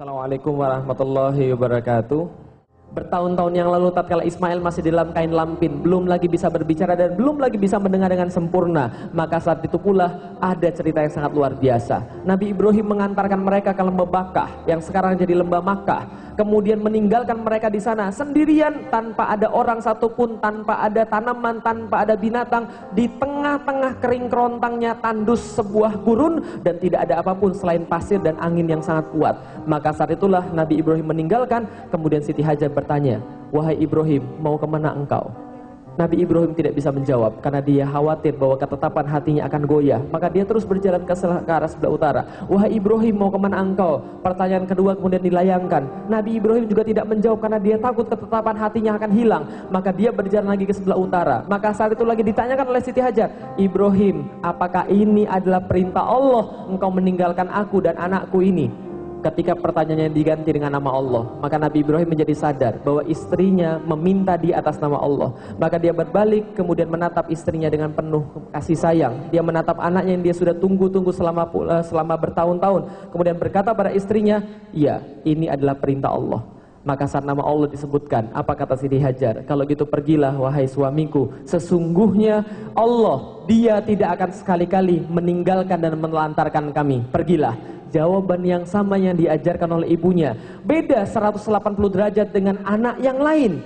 Assalamualaikum warahmatullahi wabarakatuh. Bertahun-tahun yang lalu tatkala Ismail masih di dalam kain lampin, belum lagi bisa berbicara dan belum lagi bisa mendengar dengan sempurna, maka saat itu pula ada cerita yang sangat luar biasa. Nabi Ibrahim mengantarkan mereka ke lembah Makkah yang sekarang jadi lembah Makkah, kemudian meninggalkan mereka di sana sendirian, tanpa ada orang satupun, tanpa ada tanaman, tanpa ada binatang, di tengah-tengah kering kerontangnya tandus sebuah gurun dan tidak ada apapun selain pasir dan angin yang sangat kuat. Maka saat itulah Nabi Ibrahim meninggalkan, kemudian Siti Hajar bertanya, "Wahai Ibrahim, mau kemana engkau?" Nabi Ibrahim tidak bisa menjawab karena dia khawatir bahwa ketetapan hatinya akan goyah. Maka dia terus berjalan ke arah sebelah utara. "Wahai Ibrahim, mau kemana engkau?" Pertanyaan kedua kemudian dilayangkan. Nabi Ibrahim juga tidak menjawab karena dia takut ketetapan hatinya akan hilang. Maka dia berjalan lagi ke sebelah utara. Maka saat itu lagi ditanyakan oleh Siti Hajar, "Ibrahim, apakah ini adalah perintah Allah engkau meninggalkan aku dan anakku ini?" Ketika pertanyaannya diganti dengan nama Allah, maka Nabi Ibrahim menjadi sadar bahwa istrinya meminta di atas nama Allah. Maka dia berbalik kemudian menatap istrinya dengan penuh kasih sayang. Dia menatap anaknya yang dia sudah tunggu-tunggu selama bertahun-tahun. Kemudian berkata pada istrinya, "Iya, ini adalah perintah Allah." Maka saat nama Allah disebutkan, apa kata Siti Hajar? "Kalau gitu pergilah wahai suamiku, sesungguhnya Allah, dia tidak akan sekali-kali meninggalkan dan menelantarkan kami. Pergilah." Jawaban yang sama yang diajarkan oleh ibunya, beda 180 derajat dengan anak yang lain.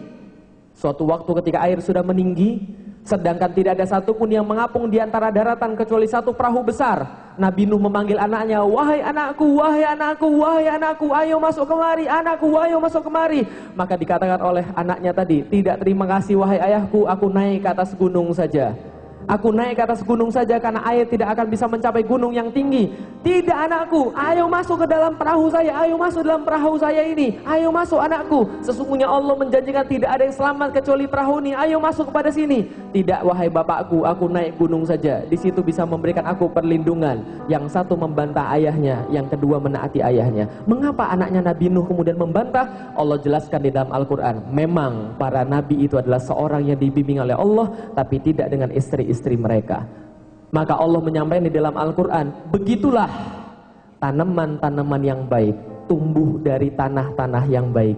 Suatu waktu ketika air sudah meninggi, sedangkan tidak ada satupun yang mengapung di antara daratan kecuali satu perahu besar, Nabi Nuh memanggil anaknya, "Wahai anakku, wahai anakku, wahai anakku, ayo masuk kemari, anakku, ayo masuk kemari." Maka dikatakan oleh anaknya tadi, "Tidak, terima kasih wahai ayahku, aku naik ke atas gunung saja. Aku naik ke atas gunung saja karena air tidak akan bisa mencapai gunung yang tinggi." "Tidak anakku, ayo masuk ke dalam perahu saya, ayo masuk dalam perahu saya ini, ayo masuk anakku. Sesungguhnya Allah menjanjikan tidak ada yang selamat kecuali perahu ini, ayo masuk kepada sini." "Tidak wahai bapakku, aku naik gunung saja. Di situ bisa memberikan aku perlindungan." Yang satu membantah ayahnya, yang kedua menaati ayahnya. Mengapa anaknya Nabi Nuh kemudian membantah? Allah jelaskan di dalam Al-Quran, memang para nabi itu adalah seorang yang dibimbing oleh Allah, tapi tidak dengan istri mereka. Maka Allah menyampaikan di dalam Al-Quran, begitulah tanaman-tanaman yang baik tumbuh dari tanah-tanah yang baik,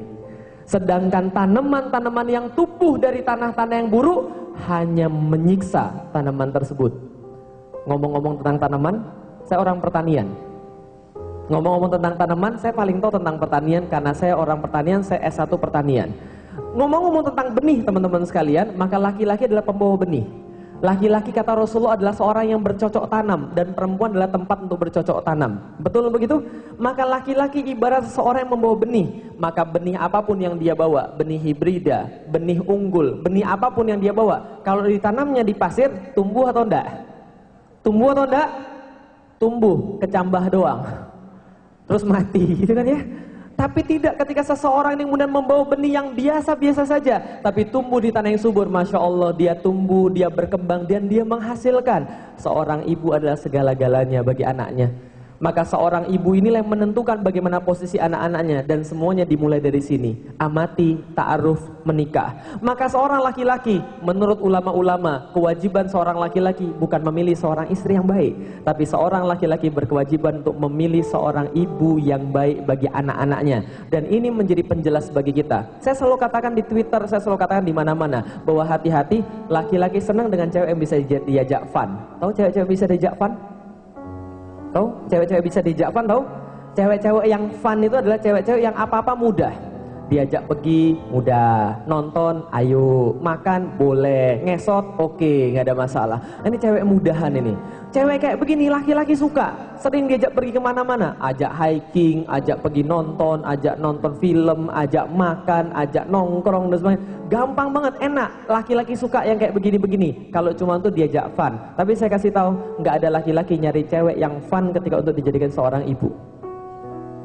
sedangkan tanaman-tanaman yang tumbuh dari tanah-tanah yang buruk hanya menyiksa tanaman tersebut. Ngomong-ngomong tentang tanaman, saya orang pertanian. Ngomong-ngomong tentang tanaman, saya paling tahu tentang pertanian karena saya orang pertanian, saya S1 pertanian. Ngomong-ngomong tentang benih teman-teman sekalian, maka laki-laki adalah pembawa benih. Laki-laki kata Rasulullah adalah seorang yang bercocok tanam, dan perempuan adalah tempat untuk bercocok tanam. Betul begitu? Maka laki-laki ibarat seorang yang membawa benih. Maka benih apapun yang dia bawa, benih hibrida, benih unggul, benih apapun yang dia bawa, kalau ditanamnya di pasir, tumbuh atau enggak? Tumbuh atau enggak? Tumbuh, kecambah doang, terus mati, gitu kan ya? Tapi tidak ketika seseorang yang kemudian membawa benih yang biasa-biasa saja, tapi tumbuh di tanah yang subur. Masya Allah, dia tumbuh, dia berkembang, dan dia menghasilkan. Seorang ibu adalah segala-galanya bagi anaknya. Maka seorang ibu inilah yang menentukan bagaimana posisi anak-anaknya, dan semuanya dimulai dari sini. Amati, ta'aruf, menikah. Maka seorang laki-laki, menurut ulama-ulama, kewajiban seorang laki-laki bukan memilih seorang istri yang baik, tapi seorang laki-laki berkewajiban untuk memilih seorang ibu yang baik bagi anak-anaknya. Dan ini menjadi penjelas bagi kita. Saya selalu katakan di Twitter, saya selalu katakan di mana-mana, bahwa hati-hati, laki-laki senang dengan cewek yang bisa diajak fun. Tahu cewek-cewek bisa diajak fun? Tahu? Cewek-cewek bisa diajak fun, tahu? Cewek-cewek yang fun itu adalah cewek-cewek yang apa-apa mudah. Diajak pergi mudah, nonton ayo, makan boleh, ngesot oke, nggak ada masalah. Ini cewek mudahan ini. Cewek kayak begini laki-laki suka, sering diajak pergi kemana-mana, ajak hiking, ajak pergi nonton, ajak nonton film, ajak makan, ajak nongkrong dan sebagainya. Gampang banget, enak. Laki-laki suka yang kayak begini-begini. Kalau cuma untuk diajak fun. Tapi saya kasih tahu, nggak ada laki-laki nyari cewek yang fun ketika untuk dijadikan seorang ibu.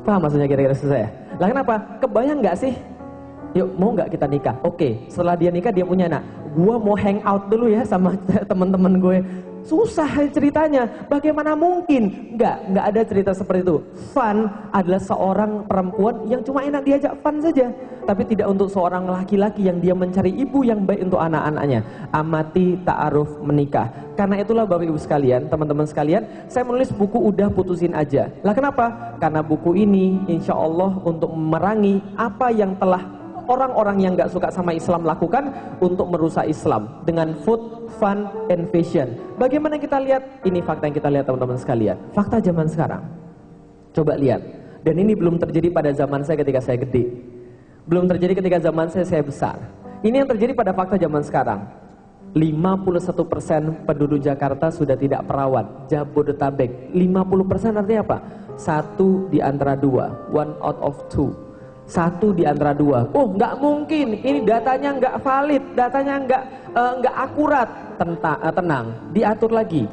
Paham maksudnya kira-kira saya? Lah kenapa? Kebayang nggak sih? Yuk, mau nggak kita nikah? Oke, setelah dia nikah dia punya anak. Gua mau hang out dulu ya sama teman-teman gue. Susah ceritanya, bagaimana mungkin? Nggak ada cerita seperti itu. Fun adalah seorang perempuan yang cuma enak diajak fun saja, tapi tidak untuk seorang laki-laki yang dia mencari ibu yang baik untuk anak-anaknya. Amati ta'aruf menikah. Karena itulah Bapak Ibu sekalian, teman-teman sekalian, saya menulis buku Udah Putusin Aja. Lah kenapa? Karena buku ini insya Allah untuk memerangi apa yang telah orang-orang yang gak suka sama Islam lakukan untuk merusak Islam dengan food, fun, and fashion. Bagaimana kita lihat? Ini fakta yang kita lihat teman-teman sekalian. Fakta zaman sekarang. Coba lihat. Dan ini belum terjadi pada zaman saya ketika saya gede. Belum terjadi ketika zaman saya besar. Ini yang terjadi pada fakta zaman sekarang. 51% penduduk Jakarta sudah tidak perawat. Jabodetabek 50% artinya apa? 1 di antara 2, 1 out of 2. 1 di antara 2. Oh, nggak mungkin. Ini datanya nggak valid, datanya nggak akurat. Tenang, diatur lagi.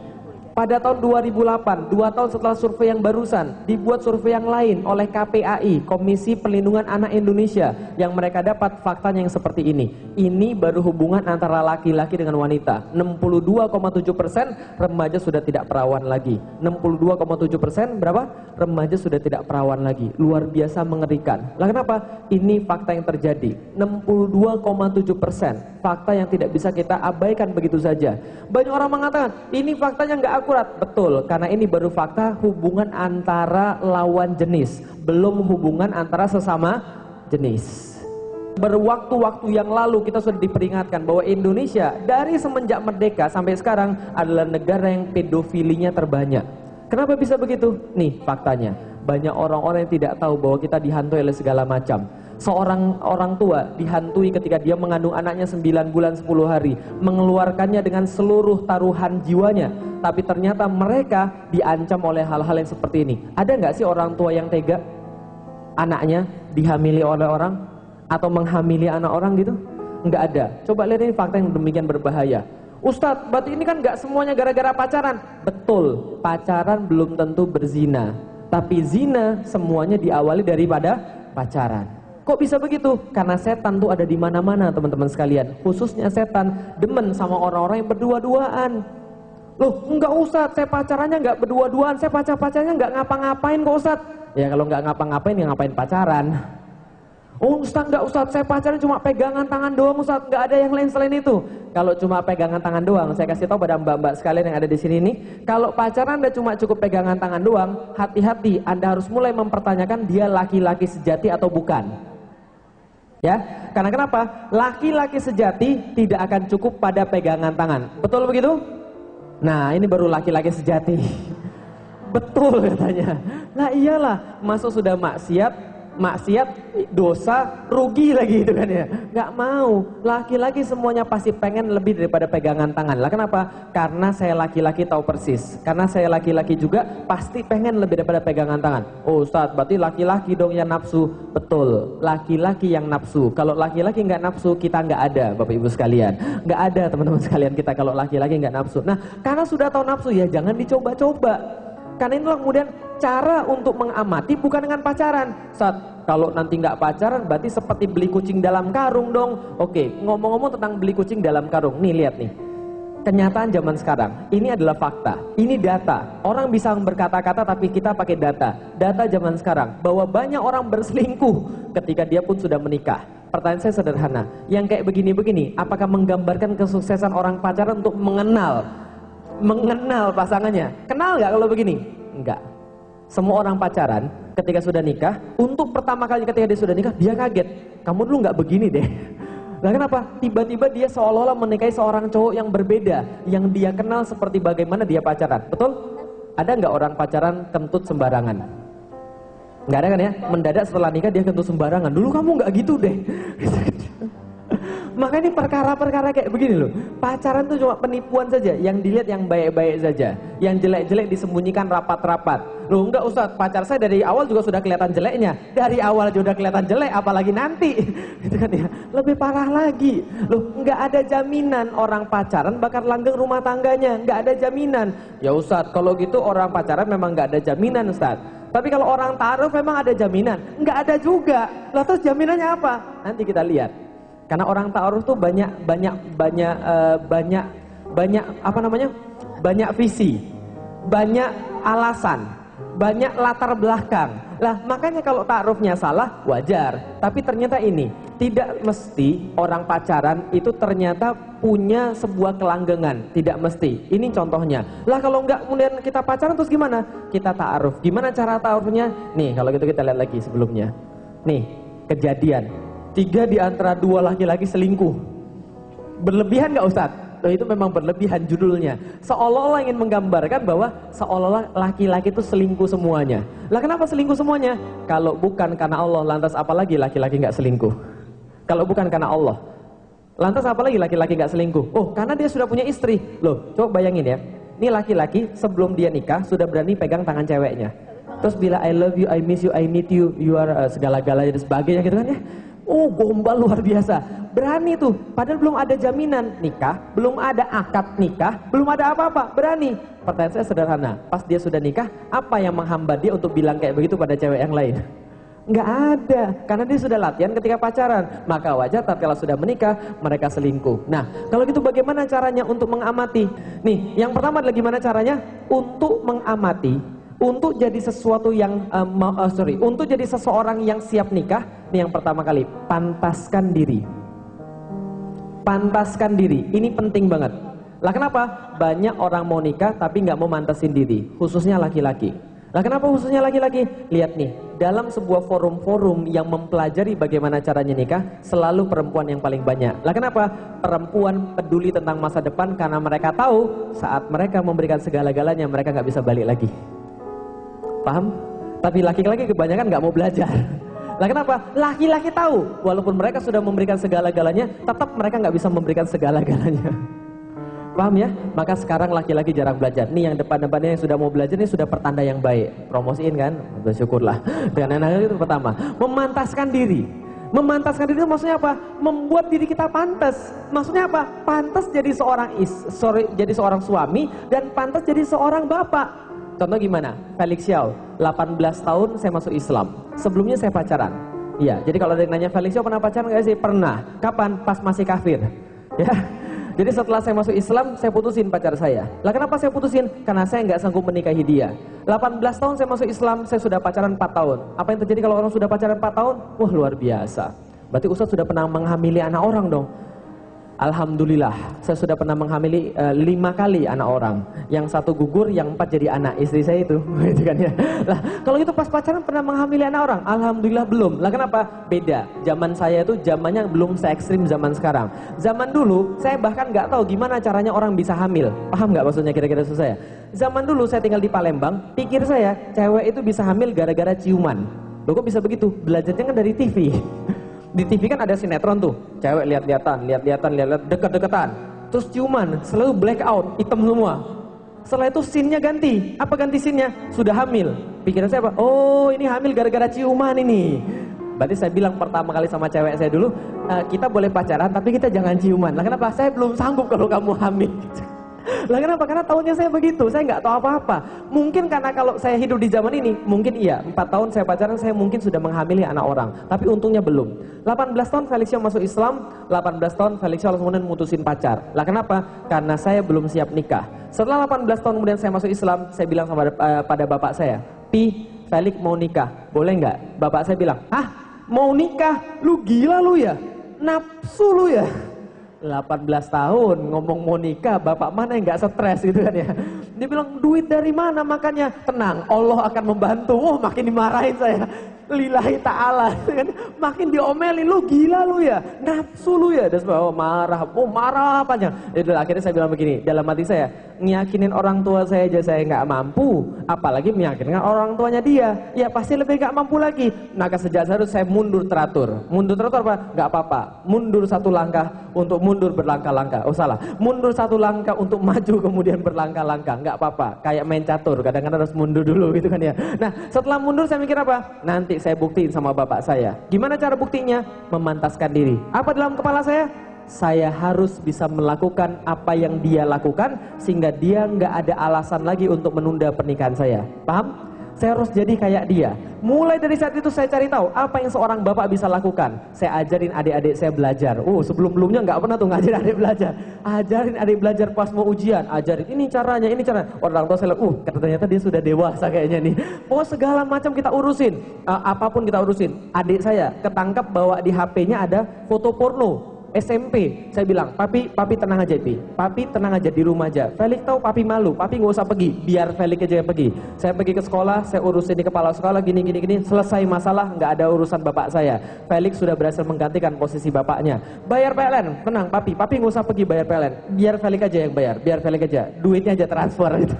Pada tahun 2008, 2 tahun setelah survei yang barusan, dibuat survei yang lain oleh KPAI, Komisi Perlindungan Anak Indonesia, yang mereka dapat faktanya yang seperti ini. Ini baru hubungan antara laki-laki dengan wanita. 62,7% remaja sudah tidak perawan lagi. 62,7% berapa? Remaja sudah tidak perawan lagi. Luar biasa mengerikan. Lah kenapa? Ini fakta yang terjadi. 62,7%. Fakta yang tidak bisa kita abaikan begitu saja. Banyak orang mengatakan, ini faktanya nggak akurat. Betul, karena ini baru fakta hubungan antara lawan jenis, belum hubungan antara sesama jenis. Berwaktu-waktu yang lalu kita sudah diperingatkan bahwa Indonesia dari semenjak merdeka sampai sekarang adalah negara yang pedofilinya terbanyak. Kenapa bisa begitu? Nih faktanya, banyak orang-orang yang tidak tahu bahwa kita dihantui oleh segala macam. Seorang orang tua dihantui ketika dia mengandung anaknya 9 bulan 10 hari, mengeluarkannya dengan seluruh taruhan jiwanya, tapi ternyata mereka diancam oleh hal-hal yang seperti ini. Ada nggak sih orang tua yang tega anaknya dihamili oleh orang atau menghamili anak orang gitu? Nggak ada. Coba lihat ini fakta yang demikian berbahaya. Ustadz, berarti ini kan nggak semuanya gara-gara pacaran. Betul, pacaran belum tentu berzina, tapi zina semuanya diawali daripada pacaran. Kok bisa begitu? Karena setan tuh ada di mana-mana teman-teman sekalian. Khususnya setan demen sama orang-orang yang berdua-duaan. Loh, enggak Ustadz, saya pacarannya enggak berdua-duaan, saya pacar-pacarnya enggak ngapa-ngapain kok Ustadz. Ya kalau enggak ngapa-ngapain ya ngapain pacaran. Oh Ustadz, enggak Ustadz, saya pacaran cuma pegangan tangan doang Ustadz, enggak ada yang lain selain itu. Kalau cuma pegangan tangan doang, saya kasih tahu pada mbak-mbak sekalian yang ada di sini nih, kalau pacaran Anda cuma cukup pegangan tangan doang, hati-hati, Anda harus mulai mempertanyakan dia laki-laki sejati atau bukan. Ya, karena kenapa? Laki-laki sejati tidak akan cukup pada pegangan tangan. Betul begitu? Nah, ini baru laki-laki sejati. Betul katanya. Nah iyalah, masuk sudah maksiat, dosa, rugi lagi itu kan ya. Nggak mau. Laki-laki semuanya pasti pengen lebih daripada pegangan tangan. Lah kenapa? Karena saya laki-laki tahu persis. Karena saya laki-laki juga pasti pengen lebih daripada pegangan tangan. Oh Ustadz, berarti laki-laki dong yang nafsu. Betul, laki-laki yang nafsu. Kalau laki-laki nggak nafsu, kita nggak ada, Bapak Ibu sekalian. Nggak ada teman-teman sekalian kita kalau laki-laki nggak nafsu. Nah, karena sudah tahu nafsu ya jangan dicoba-coba. Karena inilah kemudian cara untuk mengamati bukan dengan pacaran. Saat kalau nanti nggak pacaran berarti seperti beli kucing dalam karung dong. Oke, ngomong-ngomong tentang beli kucing dalam karung. Nih lihat nih. Kenyataan zaman sekarang. Ini adalah fakta. Ini data. Orang bisa berkata-kata tapi kita pakai data. Data zaman sekarang bahwa banyak orang berselingkuh ketika dia pun sudah menikah. Pertanyaan saya sederhana. Yang kayak begini-begini, apakah menggambarkan kesuksesan orang pacaran untuk mengenal pasangannya? Kenal nggak kalau begini? Enggak. Semua orang pacaran ketika sudah nikah, untuk pertama kali ketika dia sudah nikah, dia kaget. Kamu dulu nggak begini deh. Nah kenapa? Tiba-tiba dia seolah-olah menikahi seorang cowok yang berbeda, yang dia kenal seperti bagaimana dia pacaran. Betul? Ada nggak orang pacaran kentut sembarangan? Nggak ada kan ya? Mendadak setelah nikah dia kentut sembarangan. Dulu kamu nggak gitu deh. Maka ini perkara-perkara kayak begini loh. Pacaran tuh cuma penipuan saja. Yang dilihat yang baik-baik saja. Yang jelek-jelek disembunyikan rapat-rapat. Loh enggak Ustadz, pacar saya dari awal juga sudah kelihatan jeleknya. Dari awal juga kelihatan jelek, apalagi nanti. Gitu kan ya. Lebih parah lagi. Loh enggak ada jaminan orang pacaran bakal langgeng rumah tangganya. Enggak ada jaminan. Ya Ustadz, kalau gitu orang pacaran memang enggak ada jaminan Ustadz. Tapi kalau orang taruh memang ada jaminan. Enggak ada juga. Lah terus jaminannya apa? Nanti kita lihat. Karena orang ta'aruf tuh banyak banyak visi, banyak alasan, banyak latar belakang. Lah makanya kalau ta'arufnya salah wajar. Tapi ternyata ini tidak mesti orang pacaran itu ternyata punya sebuah kelanggengan. Tidak mesti. Ini contohnya. Lah kalau enggak kemudian kita pacaran terus gimana? Kita ta'aruf. Gimana cara ta'arufnya? Nih kalau gitu kita lihat lagi sebelumnya. Nih kejadian 3 di antara 2 laki-laki selingkuh. Berlebihan nggak Ustadz? Loh, itu memang berlebihan judulnya. Seolah-olah ingin menggambarkan bahwa seolah-olah laki-laki itu selingkuh semuanya. Lah kenapa selingkuh semuanya? Kalau bukan karena Allah, lantas apalagi laki-laki nggak selingkuh? Kalau bukan karena Allah, lantas apalagi laki-laki nggak selingkuh? Oh, karena dia sudah punya istri. Loh, coba bayangin ya. Ini laki-laki sebelum dia nikah sudah berani pegang tangan ceweknya. Terus bila I love you, I miss you, I need you, you are segala-galanya dan sebagainya gitu kan ya. Oh, gombal luar biasa. Berani tuh, padahal belum ada jaminan nikah, belum ada akad nikah, belum ada apa-apa, berani. Pertanyaan saya sederhana, pas dia sudah nikah, apa yang menghambat dia untuk bilang kayak begitu pada cewek yang lain? Nggak ada, karena dia sudah latihan ketika pacaran. Maka wajar tatkala sudah menikah, mereka selingkuh. Nah, kalau gitu bagaimana caranya untuk mengamati? Nih, yang pertama adalah gimana caranya untuk mengamati. Untuk jadi sesuatu yang untuk jadi seseorang yang siap nikah, nih yang pertama kali, pantaskan diri. Pantaskan diri, ini penting banget. Lah kenapa? Banyak orang mau nikah tapi nggak mau mantasin diri, khususnya laki-laki. Lah kenapa khususnya laki-laki? Lihat nih, dalam sebuah forum-forum yang mempelajari bagaimana caranya nikah, selalu perempuan yang paling banyak. Lah kenapa? Perempuan peduli tentang masa depan karena mereka tahu saat mereka memberikan segala-galanya mereka nggak bisa balik lagi. Paham? Tapi laki-laki kebanyakan nggak mau belajar. Lah kenapa? Laki-laki tahu, walaupun mereka sudah memberikan segala-galanya, tetap mereka nggak bisa memberikan segala-galanya. Paham ya? Maka sekarang laki-laki jarang belajar. Nih yang depan-depannya yang sudah mau belajar, ini sudah pertanda yang baik. Promosiin kan? Bersyukurlah. Dengan anak itu pertama, memantaskan diri. Memantaskan diri itu maksudnya apa? Membuat diri kita pantas. Maksudnya apa? Pantas jadi seorang suami dan pantas jadi seorang bapak. Contoh gimana? Felix Xiao, 18 tahun saya masuk Islam. Sebelumnya saya pacaran. Iya, jadi kalau ada yang nanya Felix Xiao pernah pacaran nggak sih? Pernah. Kapan? Pas masih kafir. Ya. Jadi setelah saya masuk Islam, saya putusin pacar saya. Lah kenapa saya putusin? Karena saya nggak sanggup menikahi dia. 18 tahun saya masuk Islam, saya sudah pacaran 4 tahun. Apa yang terjadi kalau orang sudah pacaran 4 tahun? Wah, luar biasa. Berarti Ustadz sudah pernah menghamili anak orang dong. Alhamdulillah, saya sudah pernah menghamili 5 kali anak orang. Yang 1 gugur, yang 4 jadi anak istri saya itu. Gitu kan ya. Lah, kalau itu pas pacaran pernah menghamili anak orang? Alhamdulillah belum. Lah kenapa? Beda. Zaman saya itu zamannya belum se-ekstrim zaman sekarang. Zaman dulu saya bahkan nggak tahu gimana caranya orang bisa hamil. Paham nggak maksudnya kira-kira saya? Zaman dulu saya tinggal di Palembang, pikir saya cewek itu bisa hamil gara-gara ciuman. Loh kok bisa begitu? Belajarnya kan dari TV. Di TV kan ada sinetron tuh, cewek lihat-lihatan, deket-deketan, terus ciuman, selalu blackout, hitam semua. Setelah itu scene-nya ganti. Apa ganti scene-nya? Sudah hamil. Pikiran saya apa? Oh, ini hamil gara-gara ciuman ini. Berarti saya bilang pertama kali sama cewek saya dulu, kita boleh pacaran tapi kita jangan ciuman. Lah kenapa? Saya belum sanggup kalau kamu hamil. Lah kenapa? Karena tahunnya saya begitu, saya nggak tahu apa-apa. Mungkin karena kalau saya hidup di zaman ini, mungkin iya, 4 tahun saya pacaran, saya mungkin sudah menghamili anak orang. Tapi untungnya belum. 18 tahun Felix Xiao masuk Islam, 18 tahun Felix Xiao kemudian mutusin pacar. Lah kenapa? Karena saya belum siap nikah. Setelah 18 tahun kemudian saya masuk Islam, saya bilang sama pada bapak saya, Pi, Felix mau nikah, boleh nggak? Bapak saya bilang, ah, mau nikah? Lu gila lu ya? Nafsu lu ya? 18 tahun ngomong mau nikah, bapak mana yang gak stres gitu kan ya. Dia bilang duit dari mana, makanya tenang, Allah akan membantu. Oh, makin dimarahin saya, lillahi ta'ala kan? Makin diomelin, lu gila lu ya, nafsu lu ya. Dan oh marah panjang. Jadi akhirnya saya bilang begini dalam hati saya, ngiyakinin orang tua saya aja saya nggak mampu, apalagi meyakinkan orang tuanya dia, ya pasti lebih nggak mampu lagi. Maka sejak saat itu saya mundur teratur. Mundur teratur apa? Nggak apa-apa, mundur 1 langkah untuk mundur berlangkah-langkah. Oh salah, mundur 1 langkah untuk maju kemudian berlangkah-langkah. Nggak apa-apa, kayak main catur, kadang-kadang harus mundur dulu gitu kan ya. Nah setelah mundur saya mikir apa? Nanti saya buktiin sama bapak saya. Gimana cara buktinya? Memantaskan diri. Apa dalam kepala saya? Saya harus bisa melakukan apa yang dia lakukan sehingga dia nggak ada alasan lagi untuk menunda pernikahan saya. Paham? saya harus jadi kayak dia. Mulai dari saat itu saya cari tahu apa yang seorang bapak bisa lakukan. Saya ajarin adik-adik saya belajar. Sebelum-belumnya nggak pernah tuh ngajarin adik belajar. Ajarin adik belajar pas mau ujian. Ajarin ini caranya, ini caranya. Orang tua saya lihat, ternyata dia sudah dewasa kayaknya nih. Segala macam kita urusin. Apapun kita urusin. Adik saya ketangkap bawa di HP-nya ada foto porno. SMP, saya bilang, papi tenang aja, papi tenang aja di rumah aja. Felix tahu papi malu, papi nggak usah pergi, biar Felix aja yang pergi. Saya pergi ke sekolah, saya urusin di kepala sekolah, gini, selesai masalah, nggak ada urusan bapak saya. Felix sudah berhasil menggantikan posisi bapaknya. Bayar PLN, tenang papi nggak usah pergi bayar PLN, biar Felix aja yang bayar, biar Felix aja, duitnya aja transfer gitu.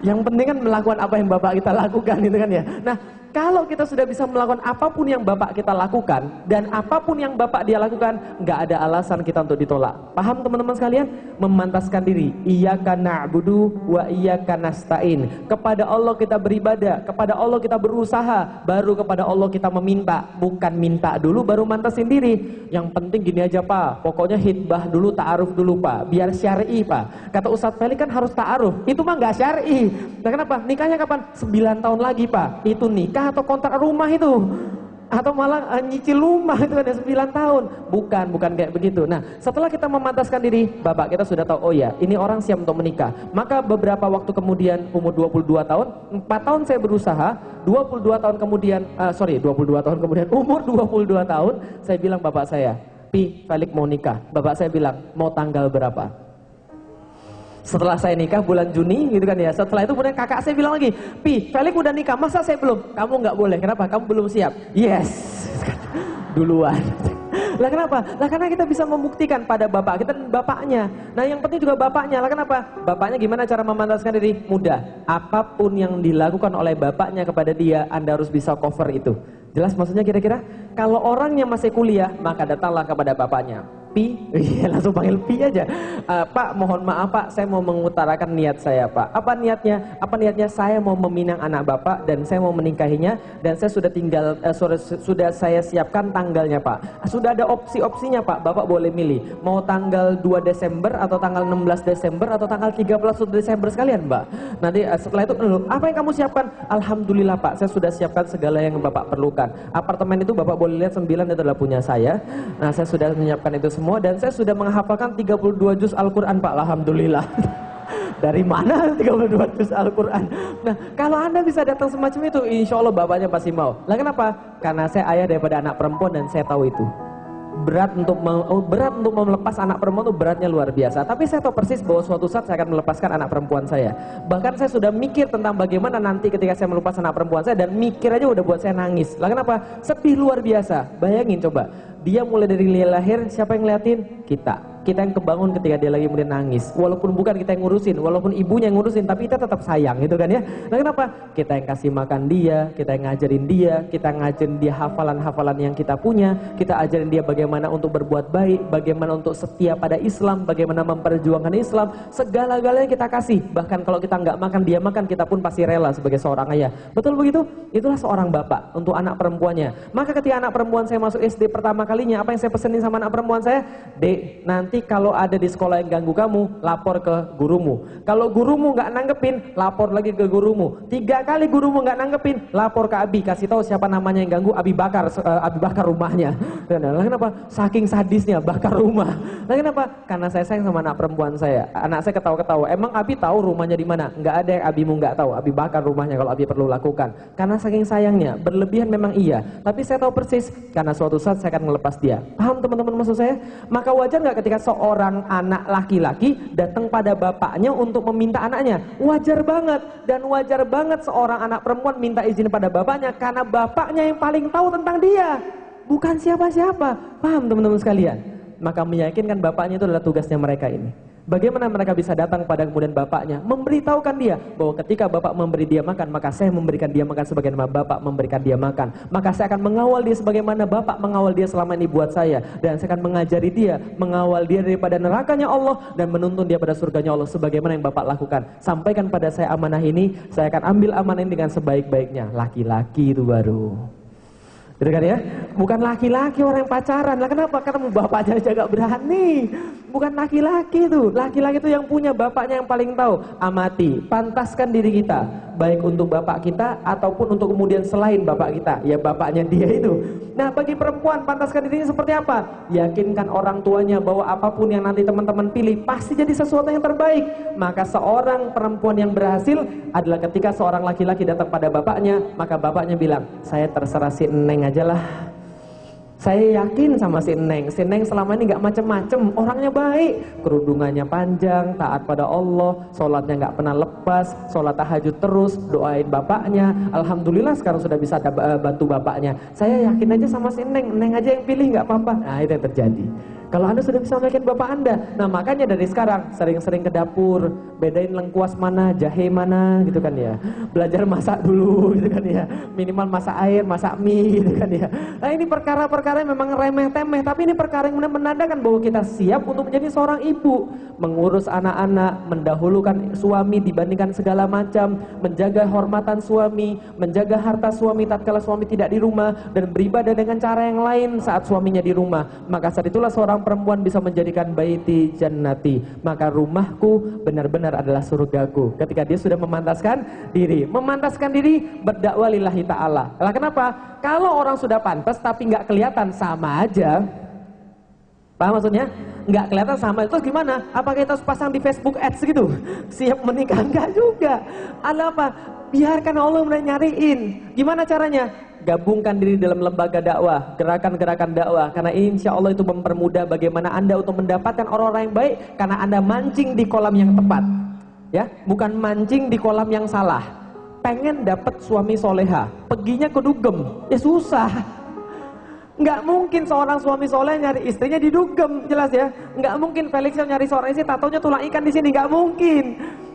Yang penting kan melakukan apa yang bapak kita lakukan gitu kan ya. Nah, kalau kita sudah bisa melakukan apapun yang bapak kita lakukan dan apapun yang bapak dia lakukan, nggak ada alasan kita untuk ditolak. Paham teman-teman sekalian? Memantaskan diri. Iyyaka na'budu wa iyyaka nasta'in. Kepada Allah kita beribadah, kepada Allah kita berusaha, baru kepada Allah kita meminta. Bukan minta dulu baru mantasin diri. Yang penting gini aja Pak, pokoknya hitbah dulu, ta'aruf dulu Pak, biar syar'i Pak. Kata Ustadz Felix kan harus ta'aruf. Itu mah nggak syar'i. Nah, kenapa? Nikahnya kapan? 9 tahun lagi Pak. Itu nikah atau kontrak rumah itu, atau malah nyicil rumah itu ada 9 tahun. Bukan kayak begitu. Nah, setelah kita memantaskan diri, bapak kita sudah tahu, oh ya, ini orang siap untuk menikah. Maka beberapa waktu kemudian, umur 22 tahun, 4 tahun saya berusaha, 22 tahun kemudian, umur 22 tahun, saya bilang bapak saya, Felix mau nikah. Bapak saya bilang, mau tanggal berapa? Setelah saya nikah bulan Juni gitu kan ya. Setelah itu kemudian kakak saya bilang lagi, Felix udah nikah, masa saya belum? Kamu nggak boleh. Kenapa? Kamu belum siap. Yes. Duluan. Lah kenapa? Lah karena kita bisa membuktikan pada bapak kita dan bapaknya. Nah yang penting juga bapaknya. Lah kenapa? Bapaknya gimana cara memantaskan diri? Mudah. Apapun yang dilakukan oleh bapaknya kepada dia, Anda harus bisa cover itu. Jelas maksudnya kira-kira? Kalau orangnya masih kuliah, maka datanglah kepada bapaknya. Langsung panggil aja. Pak, mohon maaf Pak, saya mau mengutarakan niat saya Pak. Apa niatnya? Apa niatnya? Saya mau meminang anak Bapak dan saya mau menikahinya dan saya sudah sudah saya siapkan tanggalnya Pak. Sudah ada opsi-opsinya Pak. Bapak boleh milih. Mau tanggal 2 Desember atau tanggal 16 Desember atau tanggal 13 Desember sekalian Mbak. Nanti setelah itu, apa yang kamu siapkan? Alhamdulillah Pak, saya sudah siapkan segala yang Bapak perlukan. Apartemen itu Bapak boleh lihat 9 itu adalah punya saya. Nah, saya sudah menyiapkan itu semua dan saya sudah menghafalkan 32 juz Al-Quran Pak, alhamdulillah. Dari mana 32 juz Al-Quran? Nah, kalau Anda bisa datang semacam itu, insya Allah bapaknya pasti mau. Lah kenapa? Karena saya ayah daripada anak perempuan dan saya tahu itu. Berat untuk melepas anak perempuan itu beratnya luar biasa. Tapi saya tahu persis bahwa suatu saat saya akan melepaskan anak perempuan saya. Bahkan saya sudah mikir tentang bagaimana nanti ketika saya melepas anak perempuan saya, dan mikir aja udah buat saya nangis. Lah kenapa? Sedih luar biasa. Bayangin coba, dia mulai dari lahir, siapa yang ngeliatin? Kita yang kebangun ketika dia lagi kemudian nangis. Walaupun bukan kita yang ngurusin, walaupun ibunya yang ngurusin, tapi kita tetap sayang gitu kan ya. Nah kenapa? Kita yang kasih makan dia, kita yang ngajarin dia, kita ngajarin dia hafalan-hafalan yang kita punya, kita ajarin dia bagaimana untuk berbuat baik, bagaimana untuk setia pada Islam, bagaimana memperjuangkan Islam, segala-galanya kita kasih. Bahkan kalau kita nggak makan, dia makan, kita pun pasti rela sebagai seorang ayah. Betul begitu? Itulah seorang bapak untuk anak perempuannya. Maka ketika anak perempuan saya masuk SD pertama kalinya, apa yang saya pesenin sama anak perempuan saya? Dek, nanti kalau ada di sekolah yang ganggu kamu, lapor ke gurumu. Kalau gurumu nggak nanggepin, lapor lagi ke gurumu. 3 kali gurumu nggak nanggepin, lapor ke Abi, kasih tahu siapa namanya yang ganggu, Abi bakar rumahnya. Nah, kenapa? Saking sadisnya bakar rumah. Nah, kenapa? Karena saya sayang sama anak perempuan saya. Anak saya ketawa-ketawa. Emang Abi tahu rumahnya di mana? Nggak ada yang Abimu nggak tahu. Abi bakar rumahnya kalau Abi perlu lakukan. Karena saking sayangnya, berlebihan memang iya. Tapi saya tahu persis karena suatu saat saya akan melepas dia. Paham teman-teman maksud saya? Maka wajar nggak ketika seorang anak laki-laki datang pada bapaknya untuk meminta anaknya? Wajar banget. Dan wajar banget seorang anak perempuan minta izin pada bapaknya karena bapaknya yang paling tahu tentang dia, bukan siapa-siapa. Paham teman-teman sekalian? Maka meyakinkan bapaknya itu adalah tugasnya mereka ini. Bagaimana mereka bisa datang pada kemudian bapaknya, memberitahukan dia bahwa ketika bapak memberi dia makan, maka saya memberikan dia makan sebagaimana bapak memberikan dia makan. Maka saya akan mengawal dia sebagaimana bapak mengawal dia selama ini buat saya. Dan saya akan mengajari dia, mengawal dia daripada nerakanya Allah dan menuntun dia pada surganya Allah sebagaimana yang bapak lakukan. Sampaikan pada saya amanah ini, saya akan ambil amanah ini dengan sebaik-baiknya. Laki-laki itu baru. Gitu kan ya? Bukan laki-laki orang yang pacaran. Lah kenapa? Karena bapaknya aja gak berani. Bukan laki-laki itu. Laki-laki itu yang punya bapaknya yang paling tahu. Amati, pantaskan diri kita, baik untuk bapak kita ataupun untuk kemudian selain bapak kita, ya bapaknya dia itu. Nah, bagi perempuan pantaskan dirinya seperti apa? Yakinkan orang tuanya bahwa apapun yang nanti teman-teman pilih pasti jadi sesuatu yang terbaik. Maka seorang perempuan yang berhasil adalah ketika seorang laki-laki datang pada bapaknya, maka bapaknya bilang, saya terserah si Neng aja lah. Saya yakin sama si Neng selama ini gak macem-macem, orangnya baik, kerudungannya panjang, taat pada Allah, sholatnya gak pernah lepas, sholat tahajud terus, doain bapaknya, alhamdulillah sekarang sudah bisa bantu bapaknya. Saya yakin aja sama si Neng aja yang pilih gak apa-apa. Nah, itu yang terjadi. Kalau Anda sudah bisa meyakinkan bapak Anda, nah makanya dari sekarang sering-sering ke dapur, bedain lengkuas mana, jahe mana, gitu kan ya. Belajar masak dulu, gitu kan ya. Minimal masak air, masak mie, gitu kan ya. Nah, ini perkara-perkara yang memang remeh-temeh, tapi ini perkara yang menandakan bahwa kita siap untuk menjadi seorang ibu, mengurus anak-anak, mendahulukan suami dibandingkan segala macam, menjaga hormatan suami, menjaga harta suami tatkala suami tidak di rumah, dan beribadah dengan cara yang lain saat suaminya di rumah. Maka saat itulah seorang perempuan bisa menjadikan baiti jannati, maka rumahku benar-benar adalah surgaku. Ketika dia sudah memantaskan diri berdakwah lillahi ta'ala. Lah kenapa? Kalau orang sudah pantas tapi nggak kelihatan, sama aja. Paham maksudnya? Nggak kelihatan sama, terus gimana? Apakah kita harus pasang di Facebook Ads gitu? Siap menikah? Enggak juga. Ada apa? Biarkan Allah mulai nyariin. Gimana caranya? Gabungkan diri dalam lembaga dakwah, gerakan-gerakan dakwah, karena insya Allah itu mempermudah bagaimana Anda untuk mendapatkan orang-orang yang baik, karena Anda mancing di kolam yang tepat, ya, bukan mancing di kolam yang salah. Pengen dapat suami soleha, perginya ke dugem, ya susah. Nggak mungkin seorang suami soleh nyari istrinya di dugem, jelas ya. Nggak mungkin Felix yang nyari seorang istri tatonya tulang ikan di sini, nggak mungkin.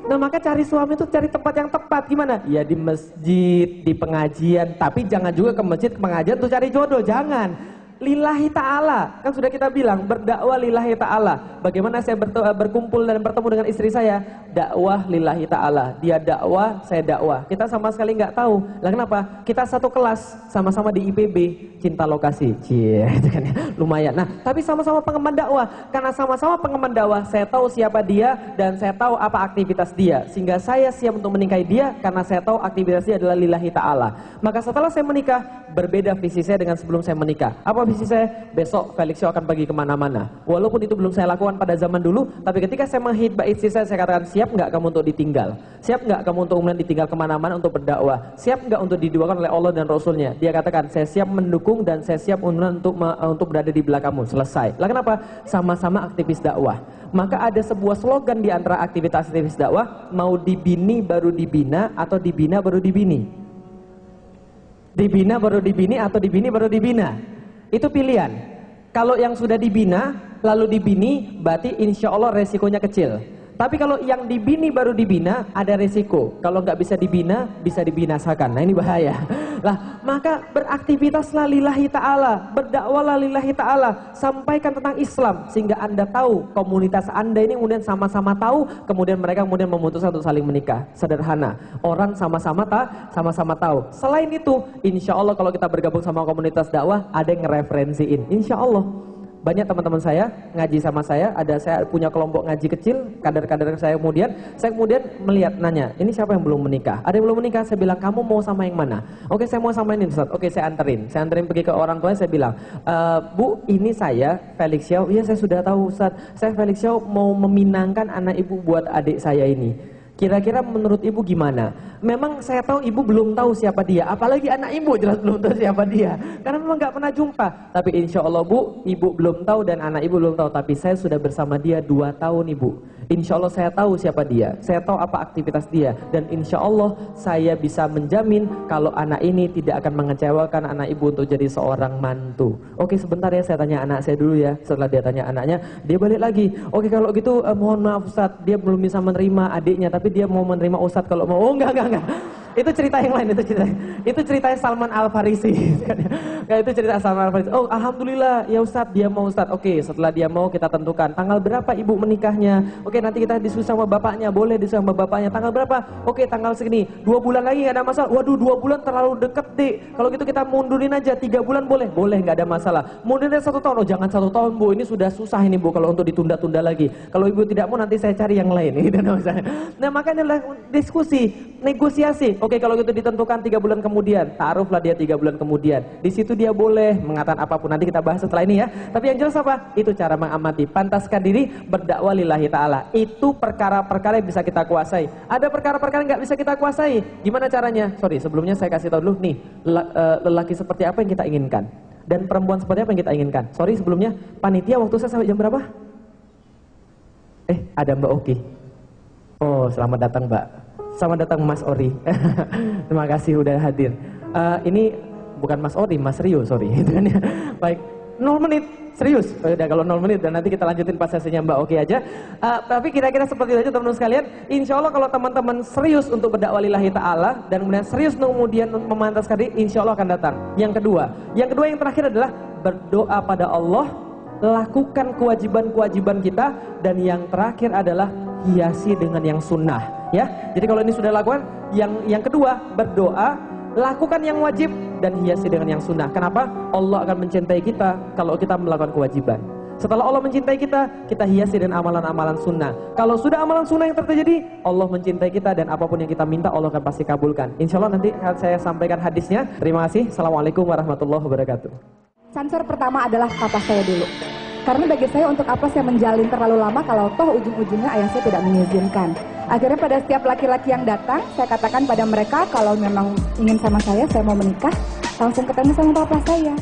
Nah, maka cari suami itu cari tempat yang tepat. Gimana? Ya di masjid, di pengajian. Tapi jangan juga ke masjid, ke pengajian tuh cari jodoh, jangan. Lillahi ta'ala, kan sudah kita bilang berdakwah lillahi ta'ala. Bagaimana saya berkumpul dan bertemu dengan istri saya? Dakwah lillahi ta'ala. Dia dakwah, saya dakwah. Kita sama sekali nggak tahu. Lah kenapa? Kita satu kelas, sama-sama di IPB, cinta lokasi. Cie, itu kan ya, lumayan. Nah, tapi sama-sama pengemban dakwah. Karena sama-sama pengemban dakwah, saya tahu siapa dia dan saya tahu apa aktivitas dia. Sehingga saya siap untuk menikahi dia karena saya tahu aktivitas dia adalah lillahi ta'ala. Maka setelah saya menikah, berbeda visi saya dengan sebelum saya menikah. Apa visi saya? Besok Felixio akan pergi kemana-mana. Walaupun itu belum saya lakukan pada zaman dulu, tapi ketika saya menghitbah istri saya katakan, siap nggak kamu untuk ditinggal? Siap nggak kamu untuk kemudian ditinggal kemana-mana untuk berdakwah? Siap nggak untuk didoakan oleh Allah dan Rasulnya? Dia katakan, saya siap mendukung dan saya siap untuk berada di belakangmu. Selesai. Lah kenapa? Sama-sama aktivis dakwah. Maka ada sebuah slogan di antara aktivitas dakwah, mau dibini baru dibina atau dibina baru dibini. Dibina baru dibini atau dibini baru dibina. Itu pilihan. Kalau yang sudah dibina lalu dibini, berarti insya Allah resikonya kecil. Tapi kalau yang dibini baru dibina, ada resiko. Kalau nggak bisa dibina, bisa dibinasakan. Nah, ini bahaya. Lah, maka beraktivitaslah lillahi ta'ala, berdakwahlah lillahi ta'ala, sampaikan tentang Islam sehingga Anda tahu, komunitas Anda ini kemudian sama-sama tahu, kemudian mereka kemudian memutuskan untuk saling menikah. Sederhana. Orang sama-sama tahu. Selain itu, insya Allah kalau kita bergabung sama komunitas dakwah, ada yang ngereferensiin. Insya Allah. Banyak teman-teman saya ngaji sama saya punya kelompok ngaji kecil, kader-kader saya kemudian melihat, nanya, ini siapa yang belum menikah? Ada yang belum menikah? Saya bilang, kamu mau sama yang mana? Oke, saya mau sama ini, Ustaz. Oke, saya anterin pergi ke orang tuanya, saya bilang, Bu, ini saya Felixio. Iya, saya sudah tahu, Ustaz. Saya Felixio mau meminangkan anak ibu buat adik saya ini. Kira-kira menurut ibu gimana? Memang saya tahu ibu belum tahu siapa dia, apalagi anak ibu jelas belum tahu siapa dia, karena memang nggak pernah jumpa. Tapi insya Allah Bu, ibu belum tahu dan anak ibu belum tahu, tapi saya sudah bersama dia 2 tahun Ibu. Insya Allah saya tahu siapa dia, saya tahu apa aktivitas dia, dan insya Allah saya bisa menjamin kalau anak ini tidak akan mengecewakan anak ibu untuk jadi seorang mantu. Oke, sebentar ya, saya tanya anak saya dulu ya. Setelah dia tanya anaknya, dia balik lagi. Oke, kalau gitu mohon maaf Ustadz, dia belum bisa menerima adiknya, tapi dia mau menerima Ustadz kalau mau. Oh enggak. Itu cerita yang lain, itu ceritanya Salman Al Farisi. Ya, itu cerita Salman Al Farisi. Oh, alhamdulillah, ya Ustadz, dia mau Ustadz. Oke, setelah dia mau kita tentukan tanggal berapa ibu menikahnya. Oke, nanti kita diskusi sama bapaknya, boleh diskusi sama bapaknya. Tanggal berapa? Oke, tanggal segini. 2 bulan lagi nggak ada masalah. Waduh, 2 bulan terlalu deket deh. Kalau gitu kita mundurin aja 3 bulan boleh? Boleh, nggak ada masalah. Mundurin 1 tahun. Oh, jangan 1 tahun Bu, ini sudah susah ini Bu kalau untuk ditunda-tunda lagi. Kalau ibu tidak mau nanti saya cari yang lain. Gitu, nah makanya adalah diskusi, negosiasi. Oke, kalau gitu ditentukan 3 bulan kemudian, taruhlah dia 3 bulan kemudian. Di situ dia boleh mengatakan apapun, nanti kita bahas setelah ini ya. Tapi yang jelas apa? Itu cara mengamati. Pantaskan diri berdakwah lillahi ta'ala. Itu perkara-perkara yang bisa kita kuasai. Ada perkara-perkara yang nggak bisa kita kuasai. Gimana caranya? Sorry, sebelumnya saya kasih tahu dulu nih, lelaki seperti apa yang kita inginkan dan perempuan seperti apa yang kita inginkan. Sorry sebelumnya, panitia waktu saya sampai jam berapa? Ada Mbak Oki. Oh, selamat datang Mbak. Selamat datang Mas Ori. Terima kasih udah hadir. Ini bukan Mas Ori, Mas Rio, sorry. Baik, 0 menit, serius. Udah kalau 0 menit dan nanti kita lanjutin pas sesinya Mbak Oki aja. Tapi kira-kira seperti itu aja teman-teman sekalian. Insya Allah kalau teman-teman serius untuk berdakwah lillahi ta'ala dan kemudian serius untuk kemudian memantaskan diri, insya Allah akan datang. Yang kedua yang terakhir adalah berdoa pada Allah, lakukan kewajiban-kewajiban kita, dan yang terakhir adalah hiasi dengan yang sunnah ya. Jadi kalau ini sudah lakukan yang kedua, berdoa, lakukan yang wajib, dan hiasi dengan yang sunnah. Kenapa? Allah akan mencintai kita kalau kita melakukan kewajiban. Setelah Allah mencintai kita, kita hiasi dengan amalan-amalan sunnah. Kalau sudah amalan sunnah yang terjadi, Allah mencintai kita, dan apapun yang kita minta Allah akan pasti kabulkan. Insya Allah nanti saya sampaikan hadisnya. Terima kasih. Assalamualaikum warahmatullahi wabarakatuh. Sensor pertama adalah papa saya dulu. Karena bagi saya untuk apa saya menjalin terlalu lama kalau toh ujung-ujungnya ayah saya tidak mengizinkan. Akhirnya pada setiap laki-laki yang datang, saya katakan pada mereka kalau memang ingin sama saya mau menikah, langsung ketemu sama papa saya.